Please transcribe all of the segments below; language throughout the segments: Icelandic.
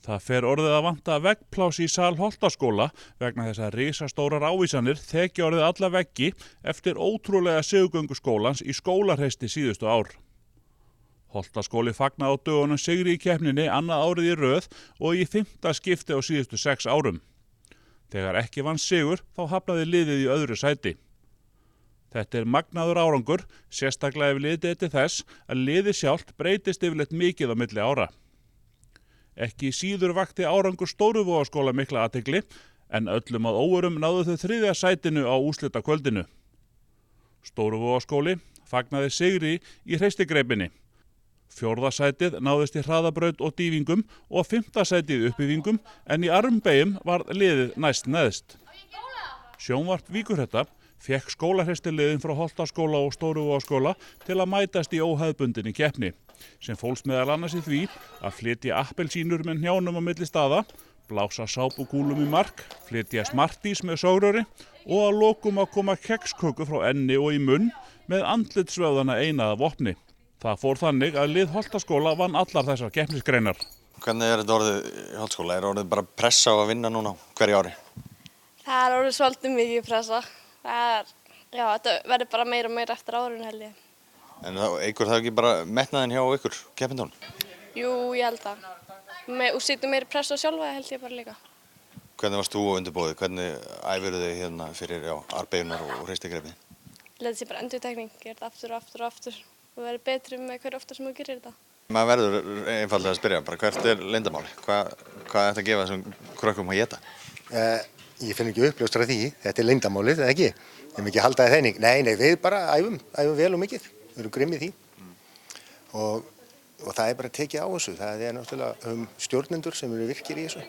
Það fer orðið að vanta veggpláss í sal Holtaskóla vegna þess að risastórar ávísanir þekja orðið alla veggi eftir ótrúlega sigurgöngu skólans í skólahreysti síðustu ár. Holtaskóli fagnaði á dögunum sigri í keppninni annað árið í röð og í 5. skipti á síðustu 6 árum. Þegar ekki vann sigur þá hafnaði liðið í öðru sæti. Þetta er magnaður árangur, sérstaklega ef litið er til þess að liðið sjálft breytist yfirleitt mikið á milli ára. Ekki síður vakti árangur Stóruvogaskóla mikla athygli en öllum að óvörum náðu þau 3. sætinu á úrslitakvöldinu. Stóruvogaskóli fagnaði sigri í hreistigreipinni. 4. sætið náðist í hraðabraut og dýfingum og 5. sætið í uppbyggingum en í armbegjum var liðið næst neðst. Sjónvarp Víkurhetta fékk skólahreistiliðin frá Holtaskóla og Stóruvogaskóla til að mætast í óhefðbundinni keppni, sem fólst meðal annars í því að flytja appelsínur með hnjánum á milli staða, blása sápukúlum í mark, flytja smartís með sogröri og að lokum að koma keksköku frá enni og í munn með andlitsvöðvana eina að vopni. Það fór þannig að lið Holtaskóla vann allar þessar keppnisgreinar. Hvernig er þetta orðið í Holtaskóla? Er orðið bara pressa á að vinna núna hverju ári? Það er orðið svolítið mikið pressa. Þetta verður bara meira og meira eftir árun held ég. En eykur það ekki bara metnaðinn hjá ykkur keppendunum? Jú, ég held það. Og setjum meira pressa sjálfa held ég bara líka. Hvernig varst þú á undirbúið? Hvernig æfirðu þig hérna fyrir armbeygjunar og hreistigreipið? Þetta sé bara endurtekning, gera þetta aftur og aftur og aftur. Og verður betri með hverju ofta sem þú gerir þetta. Maður verður einfaldlega að spyrja, bara hvert er leyndarmáli? Hvað er þetta að gefa þessum krökkum að éta? Ég finn ekki uppljóstra því, þetta er leyndamálið, eða ekki? Við erum ekki að halda það þennig. Nei, við bara æfum vel og mikið. Við erum grimmið því. Og það er bara tekið á þessu. Það er náttúrulega stjórnendur sem eru virkir í þessu.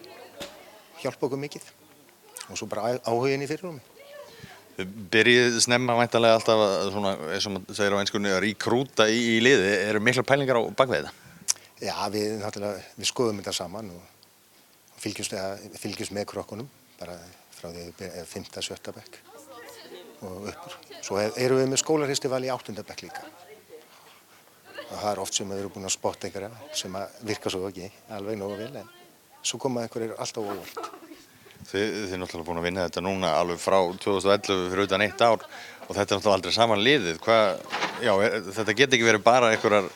Hjálpa okkur mikið. Og svo bara áhugin í fyrirrúmi. Þið byrjið snemma væntanlega alltaf svona, eins og maður segir á enskunni, að ríkrúta í liði. Eru miklar pælingar á bakvið þetta? Já, við skoðum þetta saman og fylgjumst með krökkunum. Bara frá því að við erum 5. 7. bekk og uppur. Svo erum við með skólahreystival í 8. bekk líka. Og það er oft sem við erum búin að spotta einhverja sem virka svo ekki alveg nógu vel, en svo koma einhverjir alltaf óvart. Þið náttúrulega búin að vinna þetta núna alveg frá 2011 fyrir utan 1 ár og þetta er náttúrulega aldrei saman liðið. Þetta get ekki verið bara einhverjar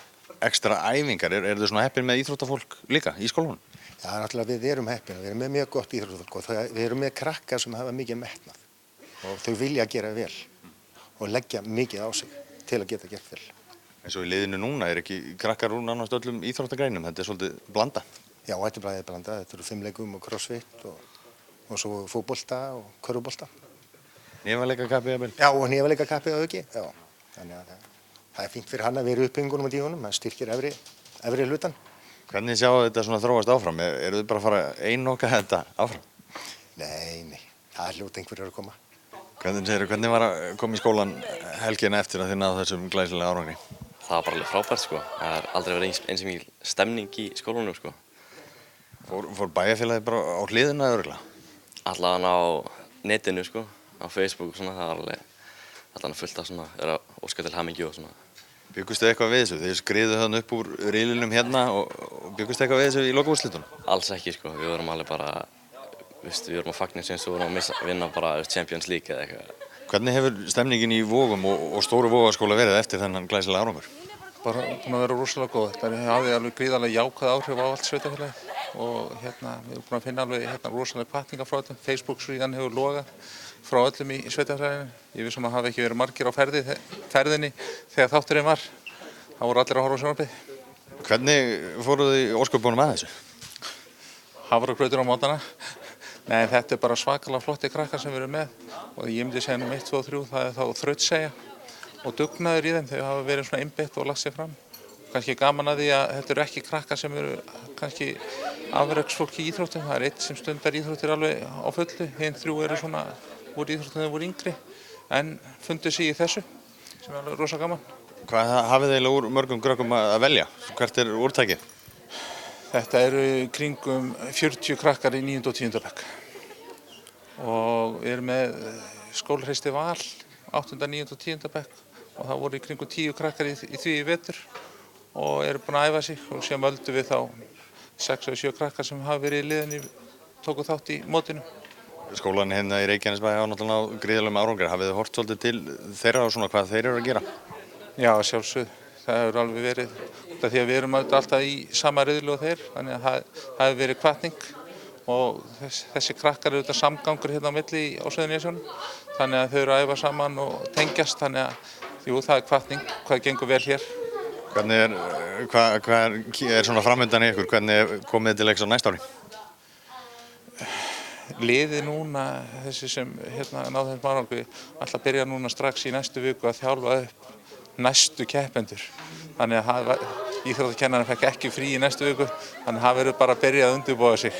ekstra æfingar. Er þið svona heppin með íþróttafólk líka í skólanum? Já, náttúrulega við erum heppin. Við erum með mjög gott íþróttafólk og við erum með krakkar sem hafa mikið metnað og þau vilja gera vel og leggja mikið á sig til að geta gert vel. Eins og í liðinu núna er ekki krakkar úr nánast öllum íþróttagreinum. Þetta er svolítið blanda. Já, þetta er blanda. Þetta eru 5 leikum og crossfit og svo fótbolta og körfubolta. Hnefaleikarkappi jafnvel? Já, og hnefaleikarkappi að auki. Já, þannig að það er fínt fyrir hann að vera uppbyggingunum á díunum. Það styrkir efri hlutan. Hvernig sjáu þetta svona þróast áfram? Eru þið bara að fara að einoka þetta áfram? Nei, það er hljóta einhverjir að koma. Hvernig var að koma í skólan helgina eftir að þið náðu þessum glæsilega árangri? Það var bara alveg frábært sko. Það er aldrei verið eins og mikil stemning í skólanum sko. Fór bæjarfélagið bara á hliðina örugglega? Allavega á netinu sko, á Facebook og svona, það var allavega fullt af svona, óska til hamingju og svona. Bjuggustu eitthvað við þessu? Þið skriðu þarna upp úr riðlinum hérna og bjuggustu eitthvað við þessu í lokaúrslitunum? Alls ekki sko, við vorum alveg bara, við vorum að fagna sem við vorum að vinna bara Champions League eða eitthvað. Hvernig hefur stemningin í Vogum og Stóruvogaskóla verið eftir þennan glæsilega árangur? Bara búin að vera rosalega góð. Það hafði alveg gríðarlega jákvæð áhrif á allt sveitarfélagið og við erum búin að finna alveg rosalega hvatningar frá þetta. Facebook-síðan hefur logað frá öllum í sveitarfélaginu. Ég vissum að hafa ekki verið margir á ferðinni þegar þátturinn var. Það voru allir að horfa á sjónvarpið. Hvernig fóruð þið í ósköpunum að þessu? Hafragrautur á mótnana. Nei, þetta er bara svakalega flotti krakkar sem við erum með og ég myndi segja 1, 2 og 3, það er þá þrautseigja og dugnaður í þeim. Þau hafa verið svona einbeitt og lagt sig fram. Kannski gaman að því að þetta eru ekki krakkar sem eru kannski afreksfólk í íþróttum. Það er einn sem stundar íþróttir alveg á fullu. Hinn 3 eru svona úr íþróttum þegar þeir voru yngri en fundu sig í þessu sem er alveg rosa gaman. Hvað hafið þið eiginlega úr mörgum krökkum að velja? Hvert er úrtækið? Þetta eru kringum 40 krakkar í 9. og 10. bekk og við erum með skólahreystival 8., 9. og 10. bekk og það voru í kringum 10 krakkar í því í vetur og eru búin að æfa sig og síðan völdum við þá 6 eða 7 krakkar sem hafa verið í liðinni tóku þátt í mótinu. Skólan hérna í Reykjanesbæ á náttúrulega gríðarlegum árangri. Hafið þið hort svolítið til þeirra og svona hvað þeir eru að gera? Já, sjálfsögðu. Það hefur alveg verið, því að við erum alltaf í sama riðli og þeir, þannig að það hefur verið hvatning og þessi krakkar eru þetta samgangur hérna á milli á Suðurnesjunum, þannig að þau eru að æfa saman og tengjast, þannig að jú, það er hvatning, hvað gengur vel hér. Hvernig er svona framöndan í ykkur? Hvernig komið þið til leiks á næsta ári? Liðið núna, þessi sem hérna náðu þessum árangri, ætla að byrja núna strax í næstu viku að þjálfa upp næstu keppendur. Þannig að íþróttakennarinn fekk ekki frí í næstu viku, þannig að það verður bara að byrja að undirbúa sig.